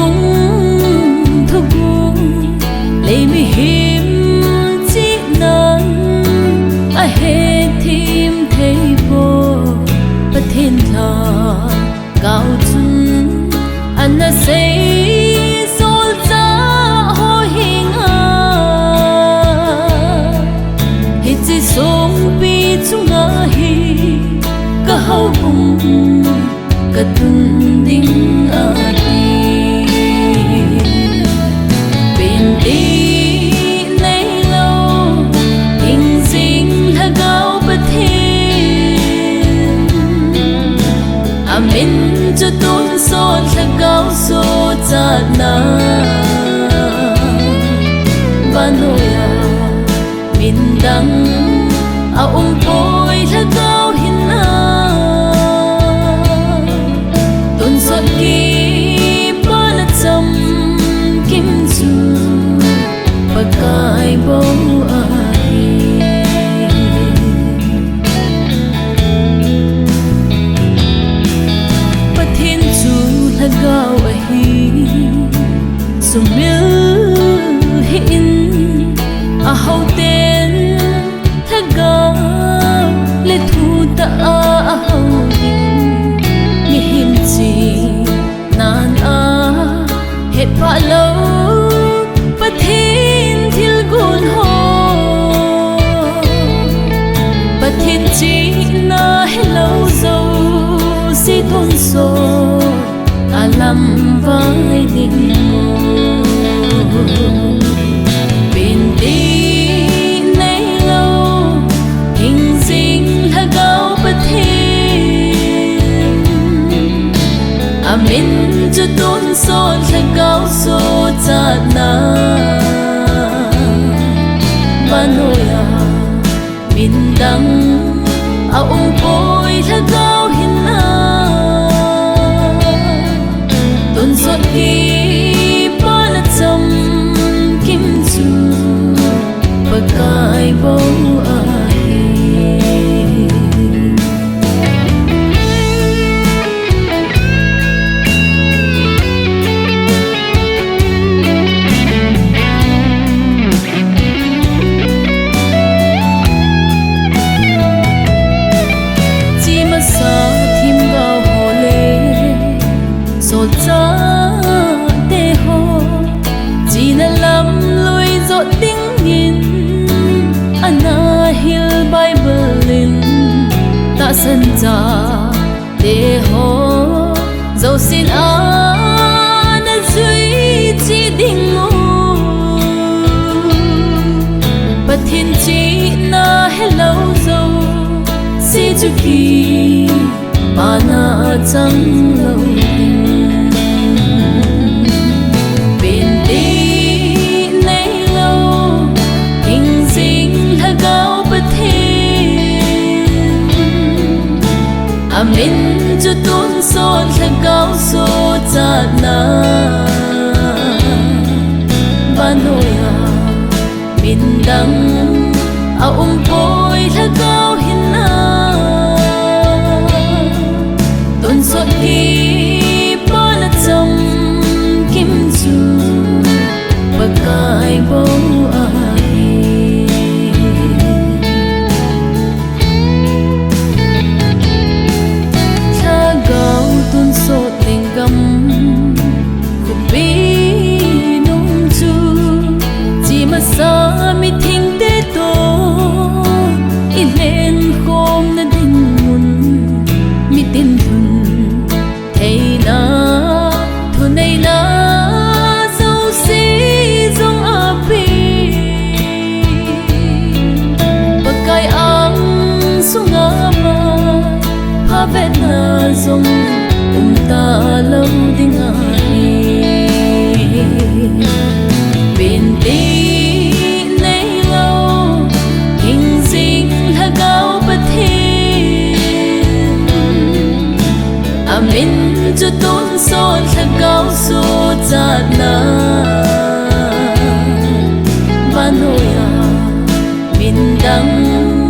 tung thu gu lấy mi hiểm chỉ nắng a he thim thấy vô bất thiên thờ cao chân anh đã say sol ra ho hình hết chỉ sống bi chung hi cả hậu bùng cả tuần đinh đi bên đi lấy lâu hình dinh là gạo bất thiên amen cho tuôn son là gạo số cha na và nỗi min đắng bôi là gạo hin tuôn son kim ba là chấm kim chu và cài bông bất thiên chu là gạo sum mill hin hậu tên là gạo lệ thu ta hậu mi hiểm chi nan hết vạ lâu bất thiên thil gun ho bất thiên chi na hết lâu dâu si thôn số ta làm vai đình bên đi lấy lâu hình dinh là gạo bất thiên amen cho tuôn son là gạo số cha na và nỗi min đắng bôi là gạo hin tuôn son kia ba là chấm kim chu và cài bông chỉ mà sa thim gạo hồ lê sốt cha tê hồ chỉ là làm lối dội tiếng nhìn Anna Hill Bible in ta sân cha để ho dẫu xin đã duy chỉ đình ngô bất thiên chỉ na hello dẫu si chu kỳ mà na chẳng lâu bên đi lấy lâu hình dinh là gạo bất thiên amen cho tuôn son là gạo số cha na và nỗi min đắng bôi là gạo hin tuôn son kia ba là chấm kim chu và cài bông cha gạo tuôn sốt lên gầm khúc bi nung chu chỉ mà sa mi thinh tê tô in lên khom na đình mun mi tin thun thấy na thu này na dâu si dòng api bậc cai ang sung ama ha vet na dòng ta lâu ding bên đi lấy lâu hình dinh là gạo bất thiên amen cho tuôn son là gạo số cha na và nỗi min đắng